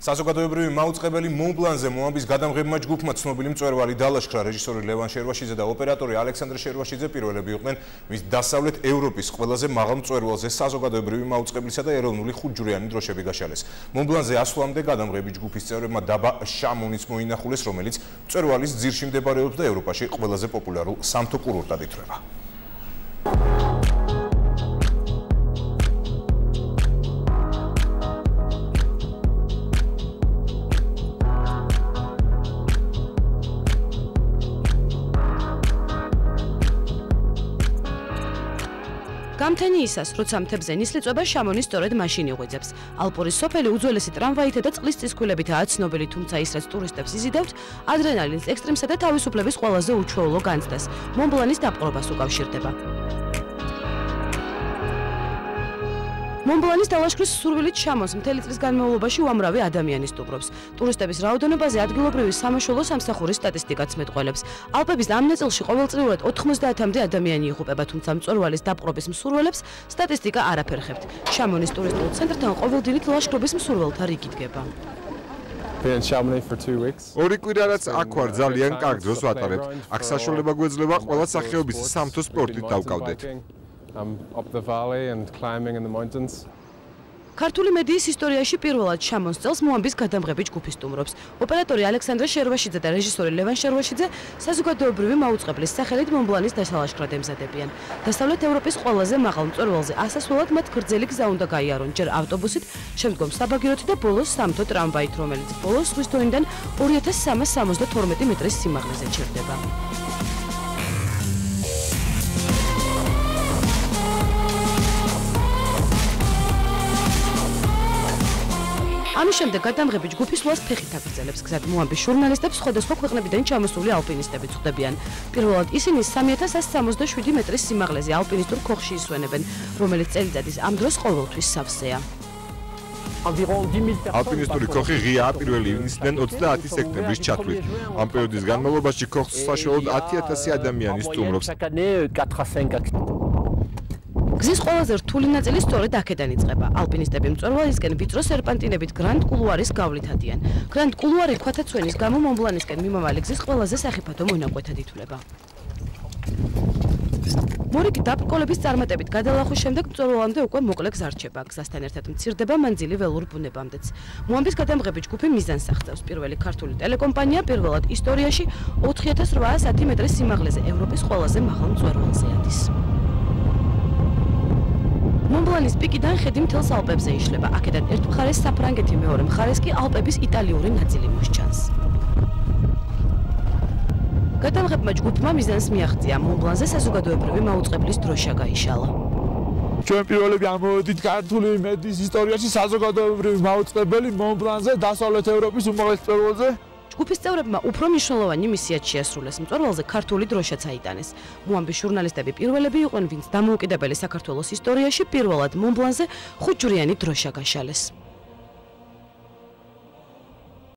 საზოგადოებრივი მაუწყებელი მონბლანზე მოამბის გადამღებმა ჯგუფმა ცნობილი მწვერვალი დალაშქრა. რეჟისორი ლევან შერვაშიძე და ოპერატორი ალექსანდრე შერვაშიძე პირველები იყვნენ მის დასავლეთ ევროპის ყველაზე მაღალ მწვერვალზე საზოგადოებრივი მაუწყებლისა და ეროვნული ხუთჯვრიანი დროშები გაშალეს. მონბლანზე ასვლამდე გადამღები ჯგუფის წევრებმა დაბა შამონის მოინახულეს, რომელიც მწვერვალის ძირში მდებარეობს და ევროპაში ყველაზე პოპულარულ სამთო კურორტად ითვლება. გამთენი ისას, როცა მთებზე ნისლიწვება შამონის სწორედ მაშინ იღვიძებს. ალპური სოფელი უძველესი ტრამვაითა და წყლის წისქვილებითაა ცნობილი, თუმცა ის რაც ტურისტებს იზიდავთ, ადრენალინის ექსტრიმსა და თავისუფლების ყველაზე უჩვეულო განცდას, მონბლანის დაპყრობას უკავშირდება. მონბლანის დალაშქრის სურვილით შამონს მთელი წლის განმავლობაში უამრავი ადამიანი სტუმრობს. ტურისტების რაოდენობაზე ადგილობრივი სამაშველო სამსახურის სტატისტიკაც მეტყველებს. ალპების ამ ნაწილში ყოველწლიურად 90-მდე ადამიანი იღუპება, თუმცა მწვერვალის დაპყრობის მსურველებს სტატისტიკა არაფერ ხებთ. შამონის ტურისტულ ცენტრთან ყოველდღიურად ლაშქრობის მსურველთა რიგი დგება. ორი კვირა რაც აქ ვარ, ძალიან კარგ დროს ვატარებთ. აქ საშუალება გვეძლება ყველა სახეობის სამთო სპორტით დავკავდეთ. ქართული მედიის ისტორიაში პირველად შამონს წელს მოამბის გადამღები ჯგუფი სტუმრობს. ოპერატორი ალექსანდრე შერვაშიძე და რეჟისორი ლევან შერვაშიძე საზოგადოებრივი მაუწყებლის სახელით მონბლანის დასალაშქრად ემზადებიან. დასავლეთ ევროპის ყველაზე მაღალ მწვერვალზე ასასვლელად მათ გრძელი გზა უნდა გაიარონ, ჯერ ავტობუსით, შემდგომ საბაგიროთი და ბოლოს სამთო ტრამვაით, რომელიც ბოლოს ზღვის დონიდან 2372 მეტრის სიმაღლეზე ჩერდება. ამის შემდეგ გადამღები ჯგუფის სვლას ფეხით აგრძელებს. გზად მოამბის ჟურნალისტებს სხვადასხვა ქვეყნებიდან ჩამოსული ალპინისტები წვდებიან. პირველად ისინი 3167 მეტრის სიმაღლეზე ალპინისტურ ქოხში ისვენებენ, რომელიც წელიწადის ამ დროს ყოველთვის სავსეა. ალპინისტური ქოხი ღიაა 1 ივნისიდან 30 სექტემბრის ჩათვლით. ამ პერიოდის განმავლობაში ქოხს საშუალოდ 10000 ადამიანი სტუმრობს. გზის ყველაზე რთული ნაწილი სწორედ აქედან იწყება. ალპინისტები მწვერვალისკენ ვიწრო სერპანტინებით გრანდ კულუარის გავლით ადიან. გრანდ კულუარი ქვათაცვენის გამო მონბლანისკენ მიმავალი გზის ყველაზე სახიფათო მონაკვეთად ითვლება. მორიგი დაბრკოლების წარმატებით გადალახვის შემდეგ მწვერვალამდე უკვე მოკლე გზა რჩება. გზასთან ერთად მცირდება მანძილი ველურ ბუნებამდეც. მოამბის გადამღები ჯგუფი მიზანს აღწევს. პირველი ქართული ტელეკომპანია პირველად ისტორიაში 4810 მეტრის სიმაღლეზე ევროპის ყველაზე მაღალ მწვერვალზე ადის. მონბლანის პიკიდან ხედი მთელს ალპებზე იშლება. აქედან ერთ მხარეს საფრანგეთი, მეორე მხარეს კი ალპების იტალიური ნაწილი მოსჩანს. გადამღებმა ჯგუფმა მიზანს მიაღწია. მონბლანზე საზოგადოებრივი მაუწყებლის დროშა გაიშალა. ჩვენ პირველები ამოვედით ქართული მედიის ისტორიაში საზოგადოებრივი მაუწყებელი მონბლანზე, დასავლეთ ევროპის უმაღლეს მწვერვალზე. ჯგუფის წევრებმა უფრო მნიშვნელოვანი მისიაც შეასრულეს. მწვერვალზე ქართული დროშაც აიტანეს. მოამბის ჟურნალისტები პირველები იყვნენ, ვინც დამოუკიდებელი საქართველოს ისტორიაში პირველად მონბლანზე ხუთჯვრიანი დროშა გაშალეს.